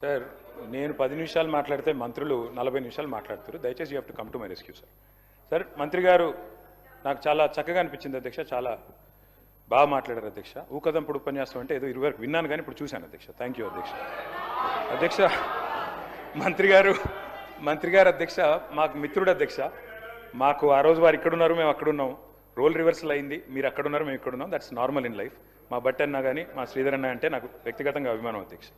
Sir నేను 10 నిమిషాలు మాట్లాడితే మంత్రులు 40 నిమిషాలు మాట్లాడుతారు. దయచేసి you have to come to my rescue sir. Sir మంత్రి గారు నాకు చాలా చక్కగా అనిపించింది అధ్యక్ష, చాలా బాగా మాట్లాడారు అధ్యక్ష. ఊకదంపుడు ఉపన్యాసం అంటే ఏదో ఇరువరకు విన్నాను కానీ ఇప్పుడు చూశాను అధ్యక్ష. థ్యాంక్ యూ అధ్యక్ష. అధ్యక్ష మంత్రి గారు అధ్యక్ష మాకు మిత్రుడు అధ్యక్ష. మాకు ఆ రోజు వారు ఇక్కడున్నారు, మేము అక్కడున్నాం. రోల్ రివర్సల్ అయింది, మీరు అక్కడున్నారు, మేము ఇక్కడున్నాం. That's normal in life. మా బట్టి అన్న కానీ మా శ్రీధర్ అన్న అంటే నాకు వ్యక్తిగతంగా అభిమానం అధ్యక్ష.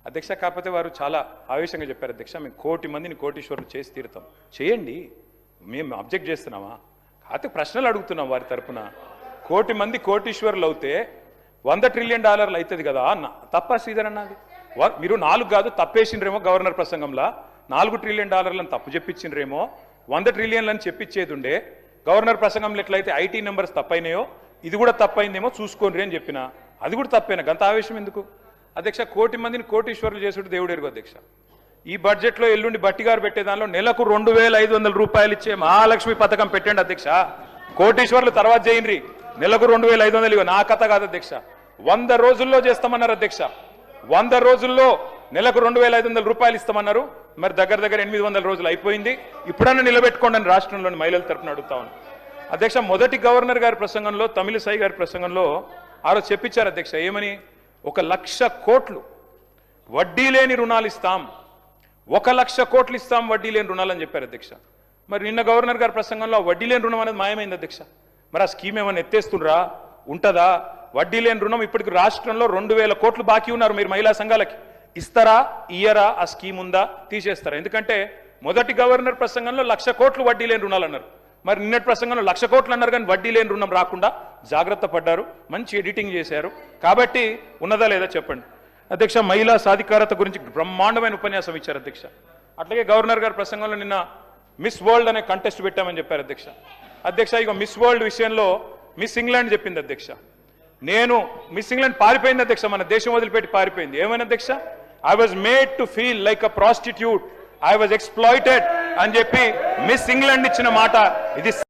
అధ్యక్ష కాకపోతే వారు చాలా ఆవేశంగా చెప్పారు అధ్యక్ష, మేము 1 కోటి మందిని కోటీశ్వరులు చేసి తీరుతాం. చేయండి, మేము అబ్జెక్ట్ చేస్తున్నామా? కాకపోతే ప్రశ్నలు అడుగుతున్నాం వారి తరపున. 1 కోటి మంది కోటీశ్వరులు అవుతే $100 ట్రిలియన్ అవుతుంది కదా అన్న. తప్ప శ్రీధర్ అన్నది మీరు 4 కాదు తప్పేసిండ్రేమో గవర్నర్ ప్రసంగంలో. $4 ట్రిలియన్ తప్పు చెప్పించిండ్రేమో, 100 ట్రిలియన్లు అని చెప్పించేది ఉండే. గవర్నర్ ప్రసంగంలో ఎట్లయితే ఐటీ నెంబర్స్ తప్పైనాయో ఇది కూడా తప్పైందేమో చూసుకోండి అని చెప్పిన. అది కూడా తప్పైనా గంత ఆవేశం ఎందుకు అధ్యక్ష? 1 కోటి మందిని కోటీశ్వరులు చేసుడు దేవుడు ఎరుగు అధ్యక్ష. ఈ బడ్జెట్లో ఎల్లుండి బట్టి గారు పెట్టే దానిలో నెలకు 2,500 రూపాయలు ఇచ్చే మహాలక్ష్మి పథకం పెట్టండి అధ్యక్ష. కోటీశ్వరులు తర్వాత చేయండి, నెలకు 2,500 ఇవ్వ. నా కథ కాదు అధ్యక్ష. 100 రోజుల్లో చేస్తామన్నారు అధ్యక్ష. 100 రోజుల్లో నెలకు 2,500 రూపాయలు ఇస్తామన్నారు. మరి దగ్గర 800 రోజులు అయిపోయింది. ఇప్పుడన్నా నిలబెట్టుకోండి అని రాష్ట్రంలోని మహిళల తరఫున అడుగుతా ఉన్నాను అధ్యక్ష. మొదటి గవర్నర్ గారి ప్రసంగంలో, తమిళిసై గారి ప్రసంగంలో ఆ రోజు చెప్పించారు అధ్యక్ష. ఏమని? 1,00,000 కోట్లు వడ్డీ లేని రుణాలు ఇస్తాం, 1,00,000 కోట్లు ఇస్తాం వడ్డీ లేని రుణాలు అని చెప్పారు అధ్యక్ష. మరి నిన్న గవర్నర్ గారి ప్రసంగంలో వడ్డీ లేని రుణం అనేది మాయమైంది అధ్యక్ష. మరి ఆ స్కీమ్ ఏమైనా ఎత్తేస్తుండ్రా? ఉంటుందా? వడ్డీ లేని రుణం ఇప్పటికి రాష్ట్రంలో 2,000 కోట్లు బాకీ ఉన్నారు. మీరు మహిళా సంఘాలకి ఇస్తారా, ఇయ్యరా? ఆ స్కీమ్ ఉందా, తీసేస్తారా? ఎందుకంటే మొదటి గవర్నర్ ప్రసంగంలో 1,00,000 కోట్లు వడ్డీ లేని రుణాలు అన్నారు. మరి నిన్నటి ప్రసంగంలో 1,00,000 కోట్లు అన్నారు కానీ వడ్డీ లేని రుణం రాకుండా జాగ్రత్త పడ్డారు. మంచి ఎడిటింగ్ చేశారు. కాబట్టి ఉన్నదా లేదా చెప్పండి అధ్యక్ష. మహిళా సాధికారత గురించి బ్రహ్మాండమైన ఉపన్యాసం ఇచ్చారు అధ్యక్ష. అట్లాగే గవర్నర్ గారి ప్రసంగంలో నిన్న మిస్ వరల్డ్ అనే కంటెస్ట్ పెట్టామని చెప్పారు అధ్యక్ష. అధ్యక్ష ఇక మిస్ వరల్డ్ విషయంలో మిస్ ఇంగ్లాండ్ చెప్పింది అధ్యక్ష. నేను మిస్ ఇంగ్లాండ్ పారిపోయింది అధ్యక్ష, మన దేశం వదిలిపెట్టి పారిపోయింది. ఏమైనా అధ్యక్ష? I was made to feel like a prostitute, I was exploited అని చెప్పి మిస్ ఇంగ్లాండ్ ఇచ్చిన మాట ఇది.